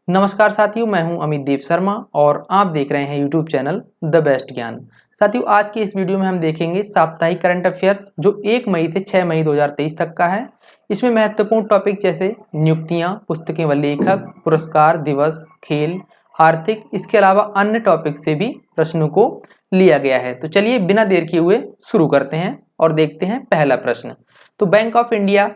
नमस्कार साथियों, मैं हूं अमित देव शर्मा और आप देख रहे हैं यूट्यूब चैनल द बेस्ट ज्ञान। साथियों, आज की इस वीडियो में हम देखेंगे साप्ताहिक करंट अफेयर्स जो 1 मई से 6 मई 2023 तक का है। इसमें महत्वपूर्ण टॉपिक जैसे नियुक्तियां, पुस्तकें व लेखक, पुरस्कार, दिवस, खेल, आर्थिक, इसके अलावा अन्य टॉपिक से भी प्रश्नों को लिया गया है। तो चलिए बिना देर किए हुए शुरू करते हैं और देखते हैं पहला प्रश्न। तो बैंक ऑफ इंडिया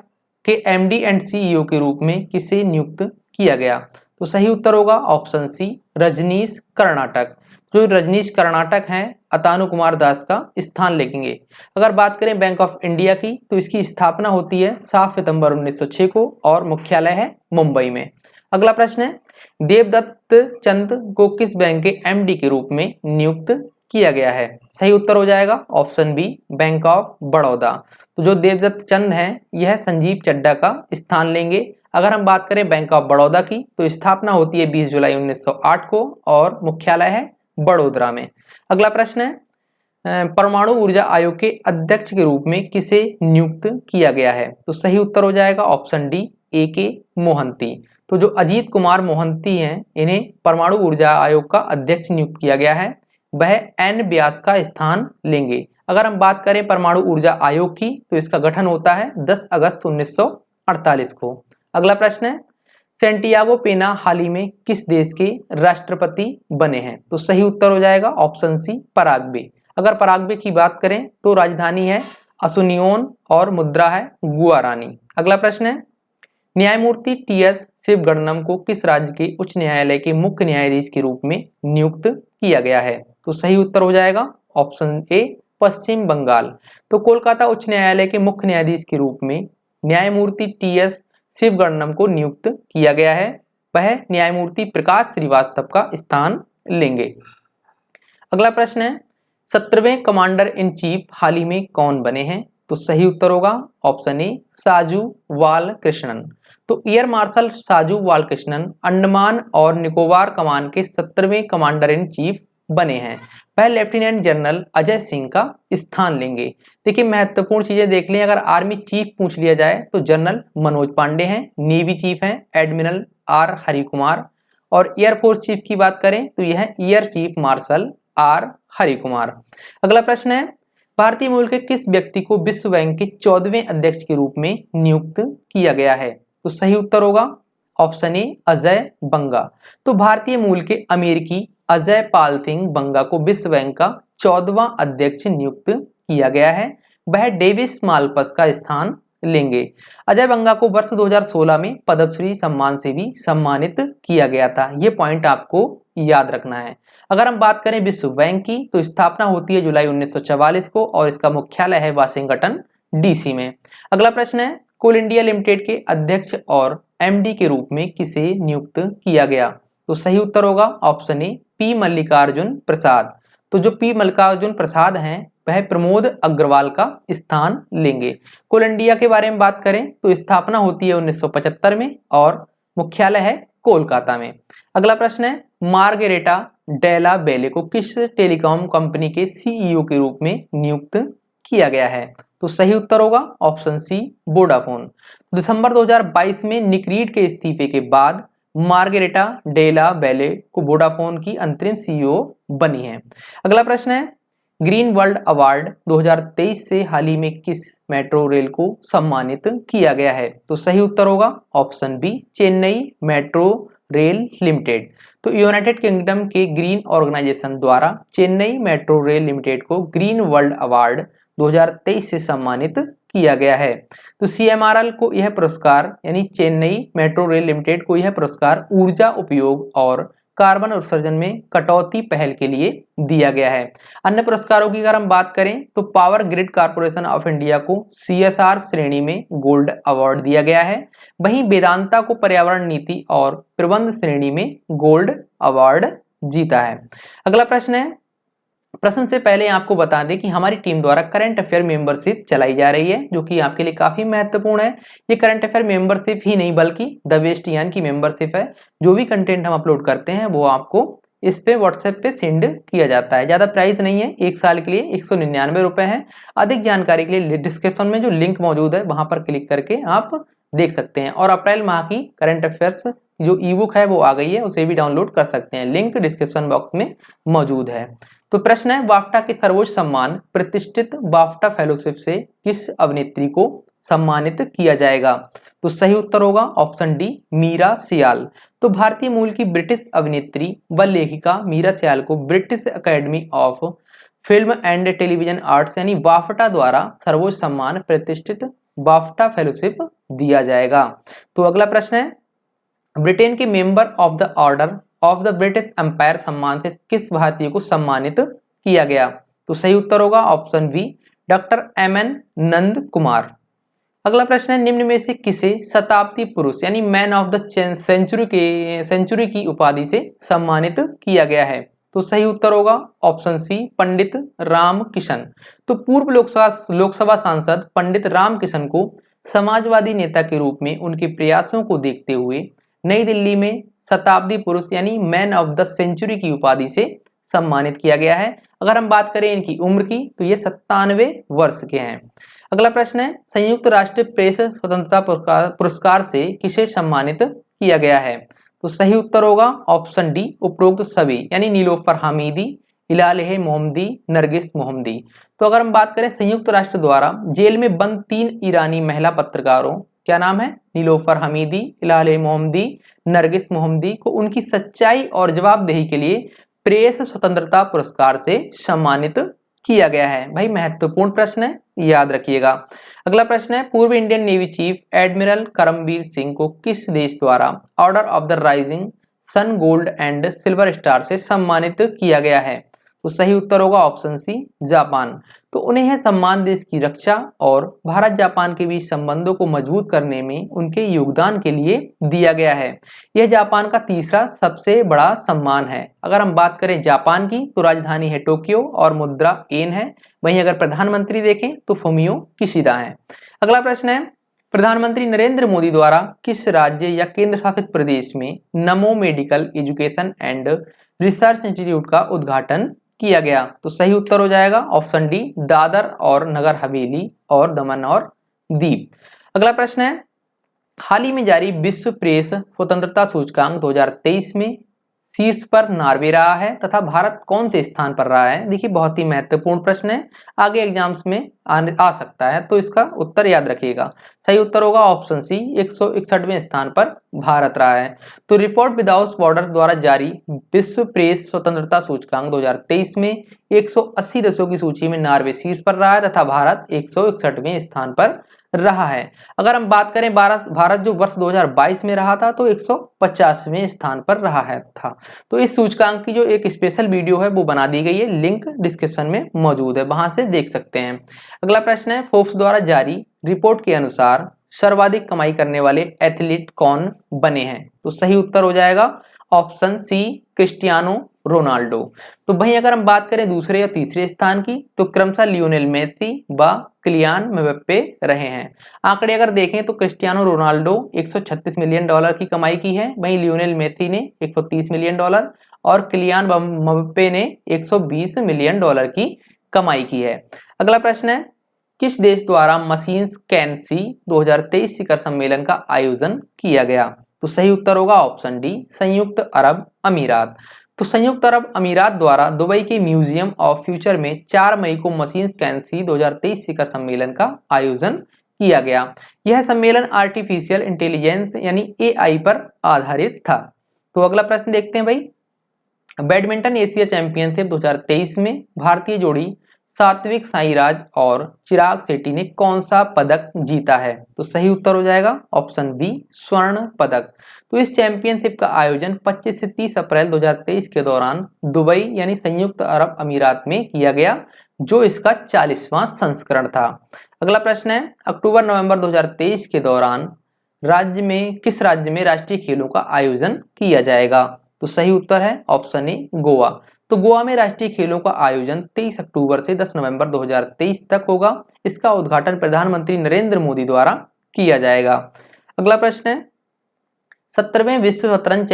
के एमडी एंड सीईओ के रूप में किसे नियुक्त किया गया? तो सही उत्तर होगा ऑप्शन सी, रजनीश कर्नाटक। जो रजनीश कर्नाटक हैं अतानु कुमार दास का स्थान लेंगे। अगर बात करें बैंक ऑफ इंडिया की तो इसकी स्थापना होती है 7 सितंबर 1906 को और मुख्यालय है मुंबई में। अगला प्रश्न है, देवदत्त चंद को किस बैंक के एमडी के रूप में नियुक्त किया गया है? सही उत्तर हो जाएगा option B, bank of Baroda. तो जो देवदत्त चंद हैं यह संजीव चड्डा का स्थान लेंगे। अगर हम बात करें बैंक ऑफ बड़ौदा की तो स्थापना होती है 20 जुलाई 1908 को और मुख्यालय है बड़ोदरा में। अगला प्रश्न है, परमाणु ऊर्जा आयोग के अध्यक्ष के रूप में किसे नियुक्त किया गया है? तो सही उत्तर हो जाएगा ऑप्शन डी, ए.के. मोहंती। तो जो अजीत कुमार मोहंती हैं इन्हें परमाणु ऊर्जा आयोग का अध्यक्ष नियुक्त किया गया है। वह एन व्यास का स्थान लेंगे। अगर हम बात करें परमाणु ऊर्जा आयोग की तो इसका गठन होता है 10 अगस्त 1948 को। अगला प्रश्न है, सेंटियागो पेना हाल ही में किस देश के राष्ट्रपति बने हैं? तो सही उत्तर हो जाएगा ऑप्शन सी, पराग्वे। अगर पराग्वे की बात करें तो राजधानी है असुनियोन और मुद्रा है गुआरानी। अगला प्रश्न है, न्यायमूर्ति टी.एस. शिवगणनम को किस राज्य के उच्च न्यायालय के मुख्य न्यायाधीश के रूप में नियुक्त किया गया है? तो सही उत्तर हो जाएगा ऑप्शन ए, पश्चिम बंगाल। तो कोलकाता उच्च न्यायालय के मुख्य न्यायाधीश के रूप में न्यायमूर्ति टी.एस. शिवगणनम को नियुक्त किया गया है। वह न्यायमूर्ति प्रकाश श्रीवास्तव का स्थान लेंगे। अगला प्रश्न है, 17वें कमांडर इन चीफ हाल ही में कौन बने हैं? तो सही उत्तर होगा ऑप्शन ए, साजू वाल कृष्णन। तो एयर मार्शल साजू वाल कृष्णन अंडमान और निकोबार कमान के 17वें कमांडर इन चीफ बने हैं। वह लेफ्टिनेंट जनरल अजय सिंह का स्थान लेंगे। देखिए महत्वपूर्ण चीजें देख लें, अगर आर्मी चीफ पूछ लिया जाए तो जनरल मनोज पांडे हैं, नेवी चीफ हैं एडमिरल आर हरि कुमार, और एयरफोर्स चीफ की बात करें तो यह air chief marshal R Hari Kumar. अगला प्रश्न है, भारतीय मूल के किस व्यक्ति को विश्व बैंक के 14वें अध्यक्ष के रूप में नियुक्त किया गया है? तो सही उत्तर होगा ऑप्शन ए, अजय बंगा। तो भारतीय मूल के अमेरिकी अजय पाल सिंह बंगा को विश्व बैंक का 14वां अध्यक्ष नियुक्त किया गया है। वह डेविस मालपस का स्थान लेंगे। अजय बंगा को वर्ष 2016 में पद्मश्री सम्मान से भी सम्मानित किया गया था। ये पॉइंट आपको याद रखना है। अगर हम बात करें विश्व बैंक की तो स्थापना होती है जुलाई 1944 को और इसका मुख्यालय है वाशिंगटन डीसी में। अगला प्रश्न है, कोल इंडिया लिमिटेड के अध्यक्ष और एमडी के रूप में किसे नियुक्त किया गया? तो सही उत्तर होगा ऑप्शन ए, पी मल्लिकार्जुन प्रसाद। तो जो पी मल्लिकार्जुन प्रसाद हैं वह प्रमोद अग्रवाल का स्थान लेंगे। कोल इंडिया के बारे में बात करें तो स्थापना होती है 1975 में और मुख्यालय है कोलकाता में। अगला प्रश्न है, मार्गरेटा डेला बेले को किस टेलीकॉम कंपनी के सीईओ के रूप में नियुक्त किया गया है? तो सही उत्तर होगा ऑप्शन सी, वोडाफोन। दिसंबर 2022 में निक्रीड के इस्तीफे के बाद मार्गरेटा डेला बेले को वोडाफोन की अंतरिम सीईओ बनी है। अगला प्रश्न है, ग्रीन वर्ल्ड अवार्ड 2023 से हाल ही में किस मेट्रो रेल को सम्मानित किया गया है? तो सही उत्तर होगा option B, Chennai metro rail limited. तो यूनाइटेड किंगडम के ग्रीन ऑर्गेनाइजेशन द्वारा चेन्नई मेट्रो रेल लिमिटेड को ग्रीन वर्ल्ड अवार्ड 2023 से सम्मानित किया गया है। तो सीएमआरएल को यह पुरस्कार यानी चेन्नई मेट्रो रेल लिमिटेड को यह पुरस्कार ऊर्जा उपयोग और कार्बन उत्सर्जन में कटौती पहल के लिए दिया गया है। अन्य पुरस्कारों की अगर हम बात करें तो power grid corporation of India को सीएसआर श्रेणी में गोल्ड अवार्ड दिया गया है। वहीं वेदांता को पर्यावरण नीति और प्रबंध श्रेणी में गोल्ड अवार्ड जीता है। अगला प्रश्न है, प्रश्न से पहले आपको बता दें कि हमारी टीम द्वारा करंट अफेयर मेंबरशिप चलाई जा रही है जो कि आपके लिए काफी महत्वपूर्ण है। ये करंट अफेयर मेंबरशिप ही नहीं बल्कि द बेस्ट ज्ञान की मेंबरशिप है। जो भी कंटेंट हम अपलोड करते हैं वो आपको इस पे व्हाट्सएप पे सेंड किया जाता है। ज्यादा प्राइस नहीं है, 1 साल के लिए 199 रुपए है। अधिक जानकारी के लिए डिस्क्रिप्शन में जो लिंक मौजूद है वहां पर क्लिक करके आप देख सकते हैं। और अप्रैल माह की करंट अफेयर्स जो ई बुक है वो आ गई है, उसे भी डाउनलोड कर सकते हैं, लिंक डिस्क्रिप्शन बॉक्स में मौजूद है। तो प्रश्न है, बाफ्टा के सर्वोच्च सम्मान प्रतिष्ठित बाफ्टा फेलोशिप से किस अभिनेत्री को सम्मानित किया जाएगा? तो सही उत्तर होगा ऑप्शन डी, मीरा सियाल। तो भारतीय मूल की ब्रिटिश अभिनेत्री व लेखिका मीरा सियाल को British academy of film and television arts यानी बाफ्टा द्वारा सर्वोच्च सम्मान प्रतिष्ठित बाफ्टा फेलोशिप दिया जाएगा। तो अगला प्रश्न है, ब्रिटेन के member of the order of the British empire सम्मान से किस भारतीय को सम्मानित किया गया? तो सही उत्तर होगा option B, doctor M.N.. Nand Kumar. अगला प्रश्न है, निम्न में से किसे शताब्दी पुरुष यानी मैन ऑफ द सेंचुरी की उपाधि से सम्मानित किया गया है? तो सही उत्तर होगा ऑप्शन सी, पंडित राम किशन। तो पूर्व लोकसभा सांसद पंडित राम किशन को समाजवादी नेता के रूप में उनके प्रयासों को देखते हुए नई दिल्ली में शताब्दी पुरुष यानी मैन ऑफ द सेंचुरी की उपाधि से सम्मानित किया गया है। अगर हम बात करें इनकी उम्र की तो ये 97 वर्ष के हैं। अगला प्रश्न है, संयुक्त राष्ट्र प्रेस स्वतंत्रता पुरस्कार से किसे सम्मानित किया गया है? तो सही उत्तर होगा ऑप्शन डी, उपरोक्त सभी यानी नीलोफर हमीदी, इलालेह मोहम्मदी, नरगिस मोहम्मदी। तो अगर हम बात करें संयुक्त राष्ट्र द्वारा जेल में बंद 3 ईरानी महिला पत्रकारों, क्या नाम है, नीलोफर हमीदी, इलालेह मोहम्मदी, नरगिस मोहम्मदी को उनकी सच्चाई और जवाबदेही के लिए प्रेस स्वतंत्रता पुरस्कार से सम्मानित किया गया है। भाई महत्वपूर्ण प्रश्न है, याद रखिएगा। अगला प्रश्न है, पूर्व Indian navy chief admiral Karambir Singh को किस देश द्वारा order of the rising sun gold and silver star से सम्मानित किया गया है? तो सही उत्तर होगा ऑप्शन सी, जापान। तो उन्हें यह सम्मान देश की रक्षा और भारत जापान के बीच संबंधों को मजबूत करने में उनके योगदान के लिए दिया गया है। यह जापान का तीसरा सबसे बड़ा सम्मान है। अगर हम बात करें जापान की तो राजधानी है टोक्यो और मुद्रा येन है। वहीं अगर प्रधानमंत्री देखें तो फुमियो किशिदा है। अगला प्रश्न है, प्रधानमंत्री नरेंद्र मोदी द्वारा किस राज्य या केंद्र शासित प्रदेश में नमो medical education and research institute का उद्घाटन किया गया? तो सही उत्तर हो जाएगा ऑप्शन डी, दादर और नगर हवेली और दमन और दीव। अगला प्रश्न है, हाल ही में जारी विश्व प्रेस स्वतंत्रता सूचकांक 2023 में शीर्ष पर नॉर्वे रहा है तथा भारत कौन से स्थान पर रहा है? देखिए बहुत ही महत्वपूर्ण प्रश्न है, आगे एग्जाम्स में आ सकता है, तो इसका उत्तर याद रखिएगा। सही उत्तर होगा ऑप्शन सी, 161वें स्थान पर भारत रहा है। तो रिपोर्ट विदाउट बॉर्डर द्वारा जारी विश्व प्रेस स्वतंत्रता सूचकांक 2023 में 180 देशों की सूची में नॉर्वे शीर्ष पर रहा है तथा भारत 161वें स्थान पर रहा है। अगर हम बात करें भारत जो वर्ष 2022 में रहा था तो 150वें स्थान पर रहा है था। तो इस सूचकांक की जो एक स्पेशल वीडियो है वो बना दी गई है, लिंक डिस्क्रिप्शन में मौजूद है, वहां से देख सकते हैं। अगला प्रश्न है, फोर्ब्स द्वारा जारी रिपोर्ट के अनुसार सर्वाधिक कमाई करने वाले एथलीट कौन बने हैं? तो सही उत्तर हो जाएगा ऑप्शन सी, क्रिस्टियानो रोनाल्डो। तो वहीं अगर हम बात करें दूसरे या तीसरे स्थान की तो क्रमशः लियोनेल मेसी व किलियान एम्बाप्पे रहे हैं। आंकड़े अगर देखें तो क्रिस्टियानो रोनाल्डो 136 मिलियन डॉलर की कमाई की है, वहीं लियोनेल मेसी ने 130 मिलियन डॉलर और किलियान एम्बाप्पे ने 120 मिलियन डॉलर की कमाई की है। अगला प्रश्न है, किस देश द्वारा मशीन्स कैंसी 2023 शिखर सम्मेलन का आयोजन किया गया? तो सही उत्तर होगा ऑप्शन डी, संयुक्त अरब अमीरात। तो संयुक्त अरब अमीरात द्वारा दुबई के म्यूजियम ऑफ फ्यूचर में 4 मई को मशीन्स कैंसी 2023 शिखर सम्मेलन का आयोजन किया गया। यह सम्मेलन आर्टिफिशियल इंटेलिजेंस यानी एआई पर आधारित था। तो अगला प्रश्न देखते हैं भाई, बैडमिंटन एशिया चैंपियनशिप 2023 में भारतीय जोड़ी सात्विक साईराज और चिराग शेट्टी ने कौन सा पदक जीता है? तो सही उत्तर हो जाएगा ऑप्शन बी, स्वर्ण पदक। तो इस चैंपियनशिप का आयोजन 25 से 30 अप्रैल 2023 के दौरान दुबई यानी संयुक्त अरब अमीरात में किया गया, जो इसका 40वां संस्करण था। अगला प्रश्न है, अक्टूबर नवंबर 2023 के दौरान किस राज्य में राष्ट्रीय खेलों का आयोजन किया जाएगा? तो सही उत्तर है ऑप्शन ए, गोवा। तो गोवा में राष्ट्रीय खेलों का आयोजन 23 अक्टूबर से 10 नवंबर 2023 तक होगा। इसका उद्घाटन प्रधानमंत्री नरेंद्र मोदी द्वारा किया जाएगा। अगला प्रश्न है, 17वें विश्व शतरंज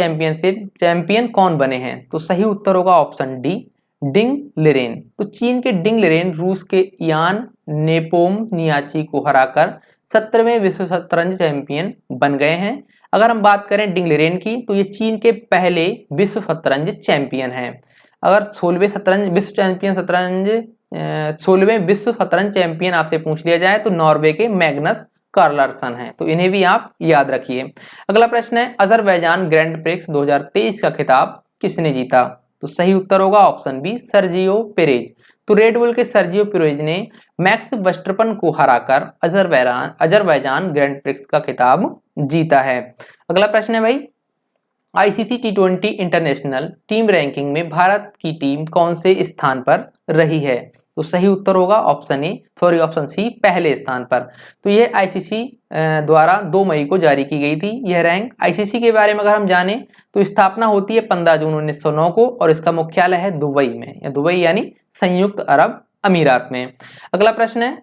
चैंपियन कौन बने हैं? तो सही उत्तर होगा ऑप्शन डी, डिंग लिरेन। तो चीन के डिंग लिरेन रूस के यान नेपोमनियाची को हराकर 17वें विश्व शतरंज चैंपियन बन गए हैं। अगर हम बात करें डिंग लिरेन की, तो ये चीन के पहले विश्व शतरंज चैंपियन हैं। अगर 16वें शतरंज विश्व चैंपियन शतरंज 16वें विश्व शतरंज चैंपियन आपसे पूछ लिया जाए तो नॉर्वे के मैग्नस कार्लसन हैं, तो इन्हें भी आप याद रखिए। अगला प्रश्न है, अजरबैजान ग्रैंड प्रिक्स 2023 का खिताब किसने जीता? तो सही उत्तर होगा ऑप्शन बी, सर्जियो पेरेज। तो रेड बुल के सर्जियो पेरेज ने मैक्स वर्स्टैपन को हराकर अजरबैजान ग्रैंड प्रिक्स का खिताब जीता है। अगला प्रश्न है भाई, ICC T20 international team ranking में भारत की टीम कौन से स्थान पर रही है? तो सही उत्तर होगा ऑप्शन सी, पहले स्थान पर। तो यह आईसीसी द्वारा 2 मई को जारी की गई थी यह रैंक। आईसीसी के बारे में अगर हम जाने तो स्थापना होती है 15 जून 1909 को और इसका मुख्यालय है दुबई में, या दुबई यानी संयुक्त अरब अमीरात में। अगला प्रश्न है,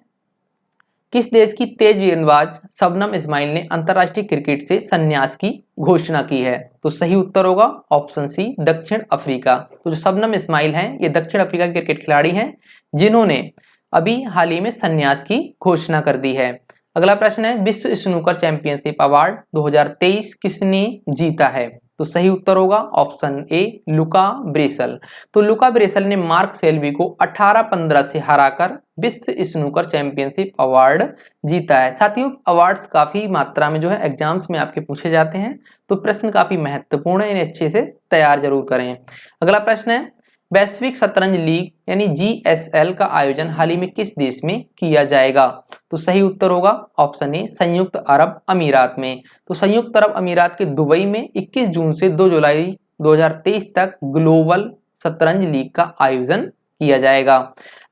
किस देश की तेज गेंदबाज शबनम इस्माइल ने अंतरराष्ट्रीय क्रिकेट से संन्यास की घोषणा की है? तो सही उत्तर होगा ऑप्शन सी, दक्षिण अफ्रीका। तो जो शबनम इस्माइल हैं ये दक्षिण अफ्रीका के क्रिकेट खिलाड़ी हैं जिन्होंने अभी हाल ही में संन्यास की घोषणा कर दी है। अगला प्रश्न है, विश्व स्नूकर चैंपियनशिप अवार्ड 2023 किसने जीता है? तो सही उत्तर होगा ऑप्शन ए, लुका ब्रेसल। तो लुका ब्रेसल ने मार्क सेल्वी को 18-15 से हराकर विश्व स्नूकर चैंपियनशिप अवार्ड जीता है। साथियों, अवार्ड्स काफी मात्रा में जो है एग्जाम्स में आपके पूछे जाते हैं, तो प्रश्न काफी महत्वपूर्ण है, इन्हें अच्छे से तैयार जरूर करें। अगला प्रश्न है, वैश्विक शतरंज लीग यानी जीएसएल का आयोजन हाल ही में किस देश में किया जाएगा? तो सही उत्तर होगा ऑप्शन ए, संयुक्त अरब अमीरात में। तो संयुक्त अरब अमीरात के दुबई में 21 जून से 2 जुलाई 2023 तक ग्लोबल शतरंज लीग का आयोजन किया जाएगा।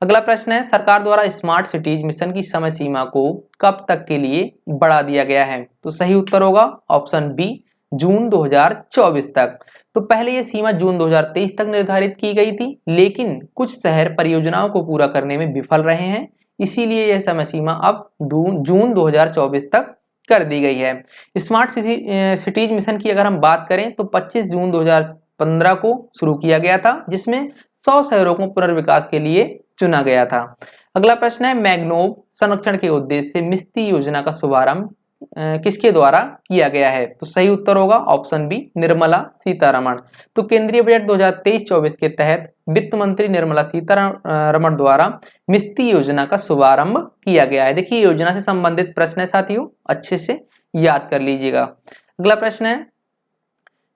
अगला प्रश्न है, सरकार द्वारा स्मार्ट सिटीज मिशन की समय सीमा को कब तक के लिए बढ़ा दिया गया है? तो सही उत्तर होगा ऑप्शन बी, जून 2024 तक। तो पहले ये सीमा जून 2023 तक निर्धारित की गई थी, लेकिन कुछ शहर परियोजनाओं को पूरा करने में विफल रहे हैं, इसीलिए यह समय सीमा अब जून 2024 तक कर दी गई है। स्मार्ट सिटीज मिशन की अगर हम बात करें तो 25 जून 2015 को शुरू किया गया था, जिसमें 100 शहरों को पुनर्विकास के लिए चुना गया था। अगला प्रश्न है, मैंग्रोव संरक्षण के उद्देश्य से मिस्टी योजना का शुभारंभ किसके द्वारा किया गया है? तो सही उत्तर होगा ऑप्शन बी, निर्मला सीतारमण। तो केंद्रीय बजट 2023-24 के तहत वित्त मंत्री निर्मला सीतारमण द्वारा मिस्टी योजना का शुभारंभ किया गया है। देखिए, योजना से संबंधित प्रश्न है साथियों, अच्छे से याद कर लीजिएगा। अगला प्रश्न है,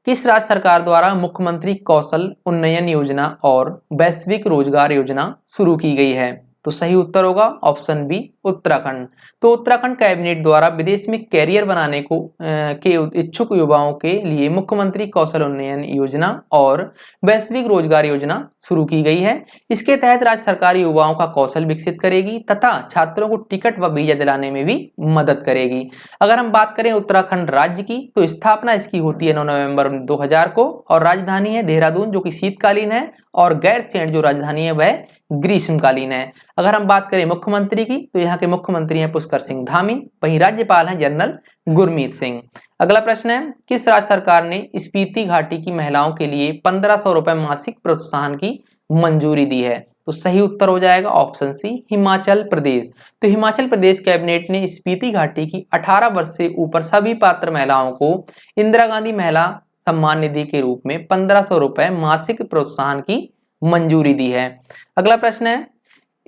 किस राज्य सरकार द्वारा मुख्यमंत्री कौशल उन्नयन योजना और वैश्विक रोजगार योजना शुरू की गई है? तो सही उत्तर होगा ऑप्शन बी, उत्तराखंड। तो उत्तराखंड कैबिनेट द्वारा विदेश में कैरियर बनाने के इच्छुक युवाओं के लिए मुख्यमंत्री कौशल उन्नयन योजना और वैश्विक रोजगार योजना शुरू की गई है। इसके तहत राज्य सरकार युवाओं का कौशल विकसित करेगी तथा छात्रों को टिकट व वीजा दिलाने में भी मदद करेगी। अगर हम बात करें उत्तराखंड राज्य की, तो स्थापना इसकी होती है 9 नवंबर 2000 को और राजधानी है देहरादून जो कि शीतकालीन है, और गैरसैंण जो राजधानी है वह ग्रीष्मकालीन है। अगर हम बात करें मुख्यमंत्री की, तो यहाँ के मुख्यमंत्री हैं पुष्कर सिंह धामी, वहीं राज्यपाल हैं जनरल गुरमीत सिंह। अगला प्रश्न है, किस राज्य सरकार ने स्पीति घाटी की महिलाओं के लिए 1500 रुपए मासिक प्रोत्साहन की मंजूरी दी है? तो सही उत्तर हो जाएगा ऑप्शन सी, हिमाचल प्रदेश। तो हिमाचल प्रदेश कैबिनेट ने स्पीति घाटी की 18 वर्ष से ऊपर सभी पात्र महिलाओं को इंदिरा गांधी महिला सम्मान निधि के रूप में 1500 रुपए मासिक प्रोत्साहन की मंजूरी दी है। अगला प्रश्न है,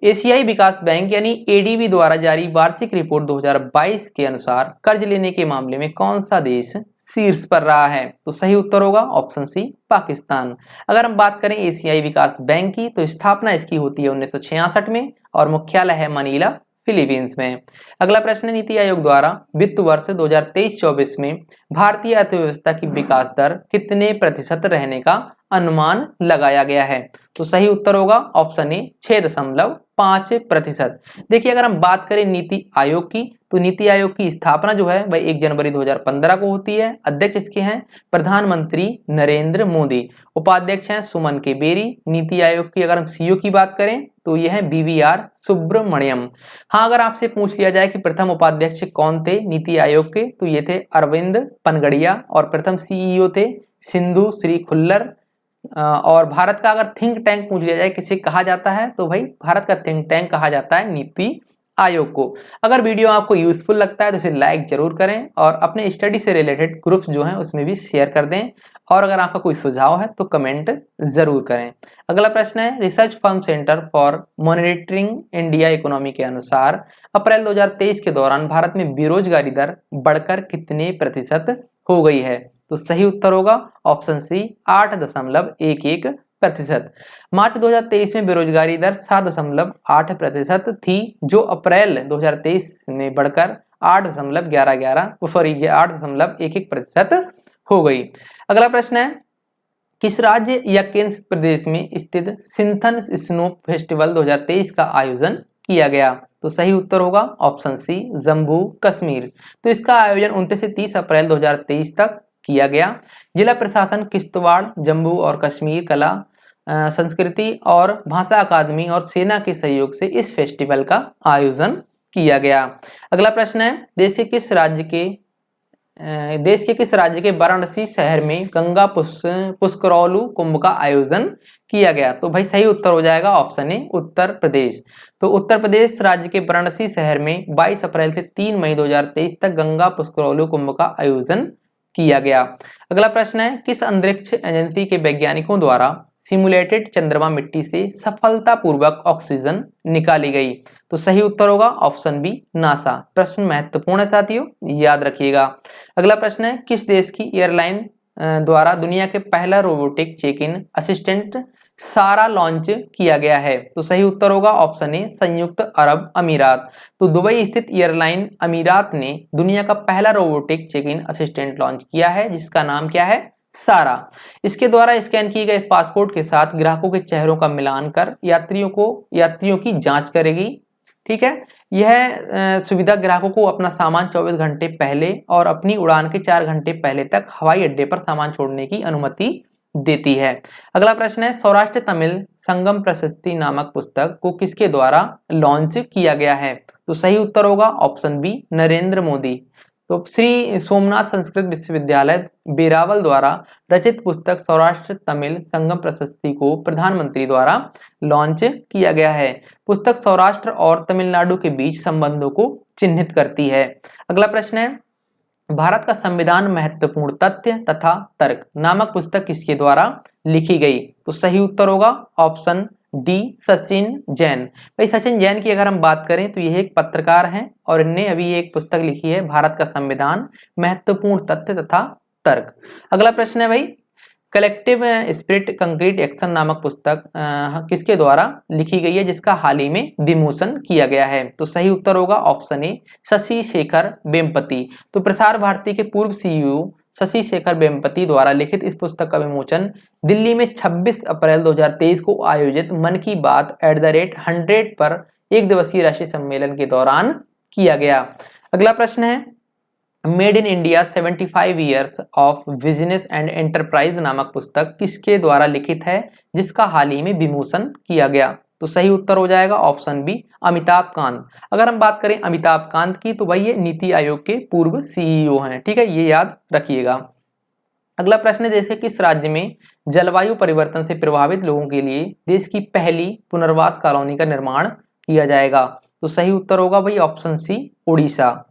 एशियाई विकास बैंक यानी एडीबी द्वारा जारी वार्षिक रिपोर्ट 2022 के अनुसार कर्ज लेने के मामले में कौन सा देश शीर्ष पर रहा है? तो सही उत्तर होगा ऑप्शन सी, पाकिस्तान। अगर हम बात करें एशियाई विकास बैंक की, तो स्थापना इसकी होती है 1966 में और मुख्यालय है मनीला, फिलीपींस में। अगला प्रश्न, नीति आयोग द्वारा वित्त वर्ष 2023-24 में भारतीय अर्थव्यवस्था की विकास दर कितने प्रतिशत रहने का अनुमान लगाया गया है? तो सही उत्तर होगा ऑप्शन ए, 6.5%। देखिए, अगर हम बात करें नीति आयोग की, तो नीति आयोग की स्थापना जो है वह 1 जनवरी 2015 को होती है। अध्यक्ष इसके हैं प्रधानमंत्री नरेंद्र मोदी, उपाध्यक्ष हैं सुमन के बेरी। नीति आयोग की अगर हम सीईओ की बात करें तो यह है BVR सुब्रमण्यम। हाँ, अगर आपसे पूछ लिया जाए कि प्रथम उपाध्यक्ष कौन थे नीति आयोग के, तो ये थे अरविंद पनगड़िया, और प्रथम CEO थे सिंधु श्री खुल्लर। और भारत का अगर थिंक टैंक पूछ लिया जाए किसे कहा जाता है, तो भाई भारत का थिंक टैंक कहा जाता है नीति आयोग को। अगर वीडियो आपको यूजफुल लगता है तो इसे लाइक जरूर करें और अपने स्टडी से रिलेटेड ग्रुप्स जो हैं उसमें भी शेयर कर दें, और अगर आपका कोई सुझाव है तो कमेंट जरूर करें। अगला प्रश्न है, research firm centre for monitoring India economy के अनुसार अप्रैल 2023 के दौरान भारत में बेरोजगारी दर बढ़कर कितने प्रतिशत हो गई है? तो सही उत्तर होगा ऑप्शन सी 8.11%। मार्च 2023 में बेरोजगारी दर 7.8% थी, जो अप्रैल 2023 में बढ़कर 8.11% हो गई। अगला प्रश्न है, किस राज्य या केंद्र प्रदेश में स्थित सिंथन स्नो फेस्टिवल 2023 का आयोजन किया गया? तो सही उत्तर होगा ऑप्शन सी जम्मू कश्मीर। तो इसका आयोजन 29 से 30 अप्रैल 2023 तक किया गया। जिला प्रशासन किश्तवाड़, जम्मू और कश्मीर कला संस्कृति और भाषा अकादमी और सेना के सहयोग से इस फेस्टिवल का आयोजन किया गया। अगला प्रश्न है, देश के किस राज्य के वाराणसी शहर में गंगा पुष्करौलू कुंभ का आयोजन किया गया? तो भाई सही उत्तर हो जाएगा ऑप्शन ए उत्तर प्रदेश। तो उत्तर प्रदेश राज्य के वाराणसी शहर में 22 अप्रैल से 3 मई 2023 तक गंगा पुष्करौलू कुंभ का आयोजन किया गया। अगला प्रश्न है, किस अंतरिक्ष एजेंसी के वैज्ञानिकों द्वारा सिमुलेटेड चंद्रमा मिट्टी से सफलतापूर्वक ऑक्सीजन निकाली गई? तो सही उत्तर होगा ऑप्शन बी नासा। प्रश्न महत्वपूर्ण है साथियों, याद रखिएगा। अगला प्रश्न है, किस देश की एयरलाइन द्वारा दुनिया के पहला रोबोटिक चेक इन असिस्टेंट सारा लॉन्च किया गया है? तो सही उत्तर होगा ऑप्शन ए संयुक्त अरब अमीरात। तो दुबई स्थित एयरलाइन अमीरात ने दुनिया का पहला robotic check in assistant launch किया है, जिसका नाम क्या है? सारा। इसके द्वारा स्कैन किए गए पासपोर्ट के साथ ग्राहकों के चेहरों का मिलान कर यात्रियों की जांच करेगी। ठीक है, यह सुविधा ग्राहकों को अपना सामान 24 घंटे पहले और अपनी उड़ान के 4 घंटे पहले तक हवाई अड्डे पर सामान छोड़ने की अनुमति देती है। अगला प्रश्न है, सौराष्ट्र तमिल संगम प्रशस्ति नामक पुस्तक को किसके द्वारा लॉन्च किया गया है? तो सही उत्तर होगा ऑप्शन बी नरेंद्र मोदी। तो श्री सोमनाथ संस्कृत विश्वविद्यालय बेरावल द्वारा रचित पुस्तक सौराष्ट्र तमिल संगम प्रशस्ति को प्रधानमंत्री द्वारा लॉन्च किया गया है। पुस्तक सौराष्ट्र और तमिलनाडु के बीच संबंधों को चिन्हित करती है। अगला प्रश्न है, भारत का संविधान महत्वपूर्ण तथ्य तथा तर्क नामक पुस्तक किसके द्वारा लिखी गई? तो सही उत्तर होगा ऑप्शन डी सचिन जैन। भाई सचिन जैन की अगर हम बात करें तो यह एक पत्रकार हैं और इन्हें अभी एक पुस्तक लिखी है भारत का संविधान महत्वपूर्ण तथ्य तथा तर्क। अगला प्रश्न है भाई, कलेक्टिव स्पिरिट कंक्रीट एक्शन नामक पुस्तक किसके द्वारा लिखी गई है, जिसका हाल ही में विमोचन किया गया है? तो सही उत्तर होगा ऑप्शन ए शशि शेखर वेम्पति। तो प्रसार भारती के पूर्व सीईओ शशि शेखर वेम्पति द्वारा लिखित इस पुस्तक का विमोचन दिल्ली में 26 अप्रैल 2023 को आयोजित मन की बात @100 पर एक दिवसीय राष्ट्रीय सम्मेलन के दौरान किया गया। अगला प्रश्न है, made in India 75 years of business and enterprise नामक पुस्तक किसके द्वारा लिखित है, जिसका हाल ही में विमोचन किया गया? तो सही उत्तर हो जाएगा ऑप्शन बी अमिताभ कांत। अगर हम बात करें अमिताभ कांत की तो भाई ये नीति आयोग के पूर्व सीईओ हैं। ठीक है, ये याद रखिएगा। अगला प्रश्न है, देश के किस राज्य में जलवायु परिवर्तन से प्रभावित लोगों के लिए देश की पहली पुनर्वास कॉलोनी का निर्माण किया जाएगा? तो सही उत्तर होगा भाई ऑप्शन सी उड़ीसा।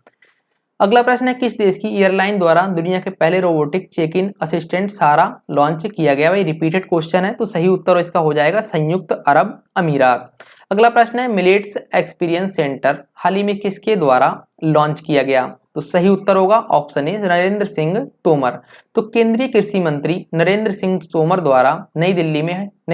अगला प्रश्न है, किस देश की एयरलाइन द्वारा दुनिया के पहले रोबोटिक चेक इन असिस्टेंट सारा लॉन्च किया गया? भाई रिपीटेड क्वेश्चन है, तो सही उत्तर इसका हो जाएगा संयुक्त अरब अमीरात। अगला प्रश्न है, मिलेट्स एक्सपीरियंस सेंटर हाल ही में किसके द्वारा लॉन्च किया गया? तो सही उत्तर होगा ऑप्शन ए नरेंद्र सिंह तोमर। तो केंद्रीय कृषि मंत्री नरेंद्र सिंह तोमर द्वारा नई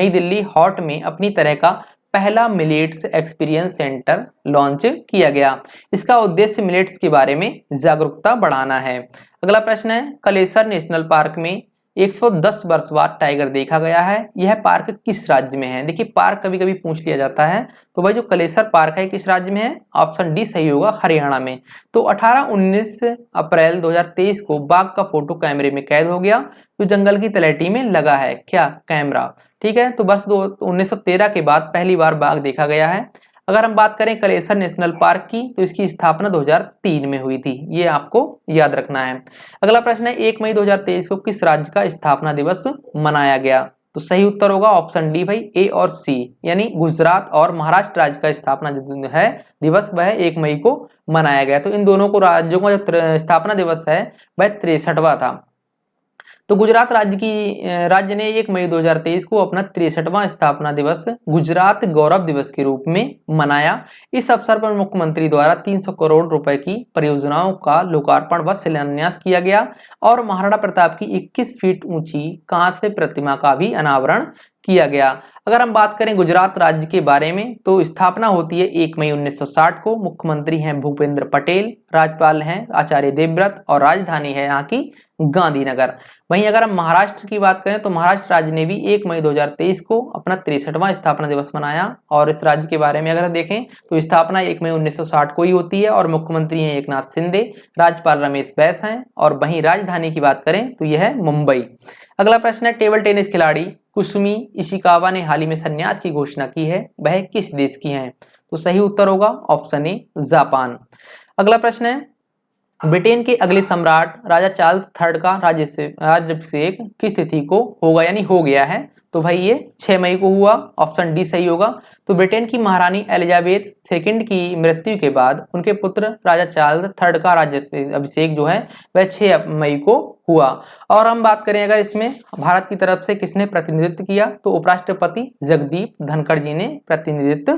दिल्ली हॉट में अपनी तरह का पहला मिलेट्स एक्सपीरियंस सेंटर लॉन्च किया गया। इसका उद्देश्य मिलेट्स के बारे में जागरूकता बढ़ाना है। अगला प्रश्न है, कलेसर नेशनल पार्क में 110 वर्ष बाद टाइगर देखा गया है, यह पार्क किस राज्य में है? देखिए पार्क कभी कभी पूछ लिया जाता है, तो भाई जो कलेसर पार्क है किस राज्य में है? ऑप्शन डी सही होगा हरियाणा में। तो 18-19 अप्रैल 2023 को बाघ का फोटो कैमरे में कैद हो गया, तो जंगल की तलहटी में लगा है क्या? कैमरा। ठीक है, तो वर्ष 1913 के बाद पहली बार बाघ देखा गया है। अगर हम बात करें कलेसर नेशनल पार्क की तो इसकी स्थापना 2003 में हुई थी, ये आपको याद रखना है। अगला प्रश्न है, 1 मई 2023 को किस राज्य का स्थापना दिवस मनाया गया? तो सही उत्तर होगा ऑप्शन डी भाई, ए और सी, यानी गुजरात और महाराष्ट्र राज्य का स्थापना जो है दिवस वह 1 मई को मनाया गया। तो इन दोनों को राज्यों का जो स्थापना दिवस है वह 63वां था। तो गुजरात राज्य ने 1 मई 2023 को अपना 63वां स्थापना दिवस गुजरात गौरव दिवस के रूप में मनाया। इस अवसर पर मुख्यमंत्री द्वारा 300 करोड़ रुपए की परियोजनाओं का लोकार्पण व शिलान्यास किया गया और महाराणा प्रताप की 21 फीट ऊंची कांस्य प्रतिमा का भी अनावरण किया गया। अगर हम बात करें गुजरात राज्य के बारे में तो स्थापना होती है 1 मई 1960 को। मुख्यमंत्री हैं भूपेंद्र पटेल, राज्यपाल हैं आचार्य देवव्रत और राजधानी है यहाँ की गांधीनगर। वहीं अगर हम महाराष्ट्र की बात करें तो महाराष्ट्र राज्य ने भी 1 मई 2023 को अपना 63वां स्थापना दिवस मनाया। और इस राज्य के बारे में अगर देखें तो स्थापना 1 मई 1960 को ही होती है और मुख्यमंत्री हैं एकनाथ शिंदे, राज्यपाल रमेश बैस हैं और वहीं राजधानी की बात करें तो यह है मुंबई। अगला प्रश्न है, टेबल टेनिस खिलाड़ी कुसुमी इशिकावा ने हाल ही में संन्यास की घोषणा की है, वह किस देश की हैं? तो सही उत्तर होगा ऑप्शन ए, जापान। अगला प्रश्न है, ब्रिटेन के अगले सम्राट राजा चार्ल्स थर्ड का राज्याभिषेक किस तिथि को होगा, यानी हो गया है? तो भाई ये 6 मई को हुआ, ऑप्शन डी सही होगा। तो ब्रिटेन की महारानी एलिजाबेथ सेकंड की मृत्यु के बाद उनके पुत्र राजा चार्ल्स थर्ड का राज्याभिषेक जो है वह 6 मई को हुआ। और हम बात करें अगर इसमें भारत की तरफ से किसने प्रतिनिधित्व किया तो उपराष्ट्रपति जगदीप धनखड़ जी ने प्रतिनिधित्व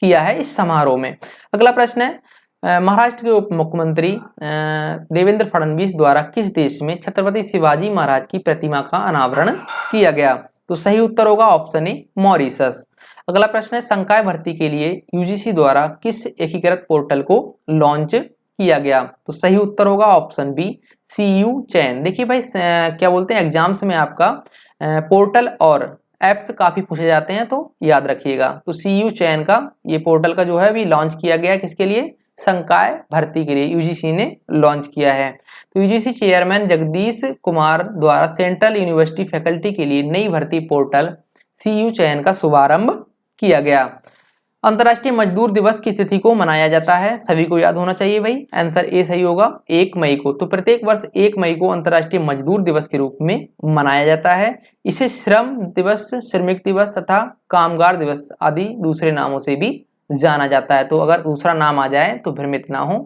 किया है इस समारोह में। अगला प्रश्न है, महाराष्ट्र के उप मुख्यमंत्री देवेंद्र फडणवीस द्वारा किस देश में छत्रपति शिवाजी महाराज की प्रतिमा का अनावरण किया गया? तो सही उत्तर होगा ऑप्शन ए, मॉरिशस। अगला प्रश्न है, संकाय भर्ती के लिए यूजीसी द्वारा किस एकीकृत पोर्टल को लॉन्च किया गया? तो सही उत्तर होगा ऑप्शन बी, सीयू चयन। देखिए भाई क्या बोलते हैं एग्जाम्स में आपका पोर्टल और एप्स काफी पूछे जाते हैं तो याद रखिएगा। तो सीयू चयन का ये पोर्टल का जो है अभी लॉन्च किया गया, किसके लिए? संकाय भर्ती के लिए यूजीसी ने लॉन्च किया है। तो यूजीसी चेयरमैन जगदीश कुमार द्वारा सेंट्रल यूनिवर्सिटी फैकल्टी के लिए नई भर्ती पोर्टल सीयू चयन का शुभारंभ किया गया। अंतर्राष्ट्रीय मजदूर दिवस की तिथि को मनाया जाता है, सभी को याद होना चाहिए भाई, आंसर ए सही होगा, 1 मई को। तो प्रत्येक वर्ष 1 मई को अंतर्राष्ट्रीय मजदूर दिवस के रूप में मनाया जाता है। इसे श्रम दिवस, श्रमिक दिवस तथा कामगार दिवस आदि दूसरे नामों से भी जाना जाता है। तो अगर दूसरा नाम आ जाए तो भ्रमित ना हो,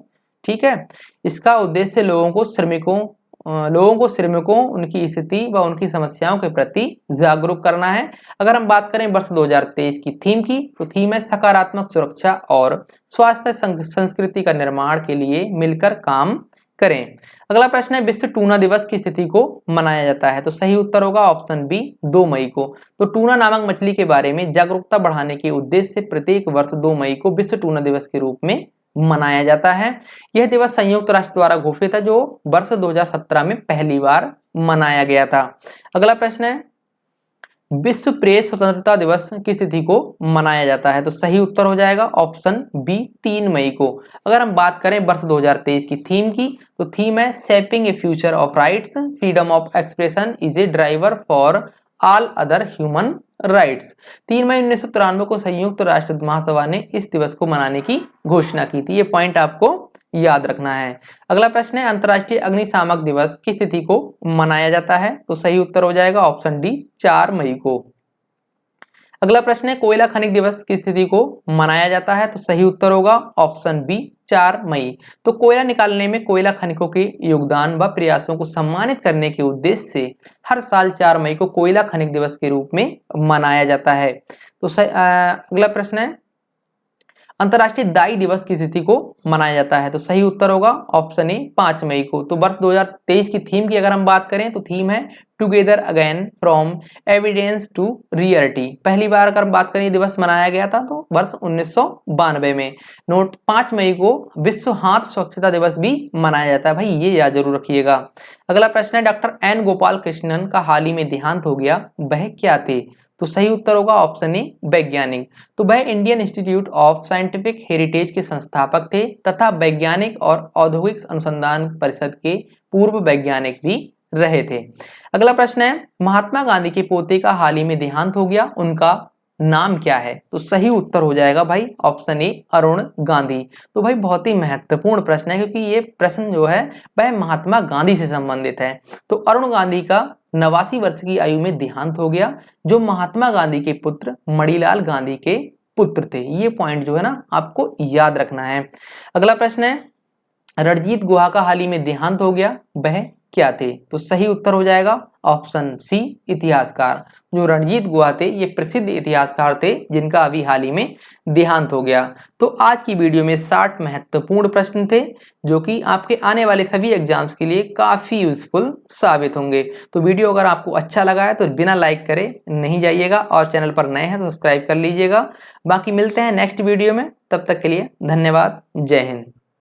ठीक है। इसका उद्देश्य लोगों को श्रमिकों उनकी स्थिति व उनकी समस्याओं के प्रति जागरूक करना है। अगर हम बात करें वर्ष 2023 की थीम की तो थीम है सकारात्मक सुरक्षा और स्वास्थ्य संस्कृति का निर्माण के लिए मिलकर काम करें। अगला प्रश्न है, विश्व टूना दिवस की तिथि को मनाया जाता है? तो सही उत्तर होगा ऑप्शन बी, 2 मई को। तो टूना नामक मछली के बारे में जागरूकता बढ़ाने के उद्देश्य से प्रत्येक वर्ष 2 मई को विश्व टूना दिवस के रूप में मनाया जाता है। यह दिवस संयुक्त राष्ट्र द्वारा घोषित है, जो वर्ष 2017 में पहली बार मनाया गया था। अगला प्रश्न है, विश्व प्रेस स्वतंत्रता दिवस किस तिथि को मनाया जाता है? तो सही उत्तर हो जाएगा ऑप्शन बी, 3 मई को। अगर हम बात करें वर्ष 2023 की थीम की तो थीम है shaping A future of rights, freedom of expression is a driver for all other human rights. 3 मई 1993 को संयुक्त राष्ट्र महासभा ने इस दिवस को मनाने की घोषणा की थी। ये पॉइंट आपको याद रखना है। अगला प्रश्न है, अंतर्राष्ट्रीय अग्निशामक दिवस किस तिथि को मनाया जाता है? तो सही उत्तर हो जाएगा ऑप्शन डी, 4 मई को। अगला प्रश्न है, कोयला खनिक दिवस किस तिथि को मनाया जाता है? तो सही उत्तर होगा ऑप्शन बी, 4 मई। तो कोयला निकालने में कोयला खनिकों के योगदान व प्रयासों को सम्मानित करने के उद्देश्य से हर साल 4 मई को कोयला खनिक दिवस के रूप में मनाया जाता है। तो अगला प्रश्न है, अंतर्राष्ट्रीय दाई दिवस की तिथि को मनाया जाता है? तो सही उत्तर होगा ऑप्शन ए, 5 मई को। तो वर्ष 2023 की थीम की अगर हम बात करें तो थीम है together again from evidence to reality. पहली बार अगर हम बात करें ये दिवस मनाया गया था तो वर्ष 1992 में। नोट 5 मई को विश्व हाथ स्वच्छता दिवस भी मनाया जाता है, भाई ये याद जरूर रखिएगा। अगला प्रश्न है, डॉक्टर एन गोपाल कृष्णन का हाल ही में देहांत हो गया, वह क्या थे? तो सही उत्तर होगा ऑप्शन ए, वैज्ञानिक। तो वह Indian institute of scientific heritage के संस्थापक थे तथा वैज्ञानिक और औद्योगिक अनुसंधान परिषद के पूर्व वैज्ञानिक भी रहे थे। अगला प्रश्न है, महात्मा गांधी के पोते का हाल ही में देहांत हो गया, उनका नाम क्या है? तो सही उत्तर हो जाएगा भाई ऑप्शन ए, अरुण गांधी। तो भाई बहुत ही महत्वपूर्ण प्रश्न है क्योंकि ये प्रश्न जो है वह महात्मा गांधी से संबंधित है। तो अरुण गांधी का 89 वर्ष की आयु में देहांत हो गया, जो महात्मा गांधी के पुत्र मणिलाल गांधी के पुत्र थे। ये पॉइंट जो है ना आपको याद रखना है। अगला प्रश्न है, रणजीत गुहा का हाल ही में देहांत हो गया, वह क्या थे? तो सही उत्तर हो जाएगा ऑप्शन सी, इतिहासकार। जो रणजीत गुहा थे ये प्रसिद्ध इतिहासकार थे जिनका अभी हाल ही में देहांत हो गया। तो आज की वीडियो में 60 महत्वपूर्ण प्रश्न थे जो कि आपके आने वाले सभी एग्जाम्स के लिए काफी यूजफुल साबित होंगे। तो वीडियो अगर आपको अच्छा लगा है तो बिना लाइक करे नहीं जाइएगा और चैनल पर नए हैं तो सब्सक्राइब कर लीजिएगा। बाकी मिलते हैं नेक्स्ट वीडियो में, तब तक के लिए धन्यवाद। जय हिंद।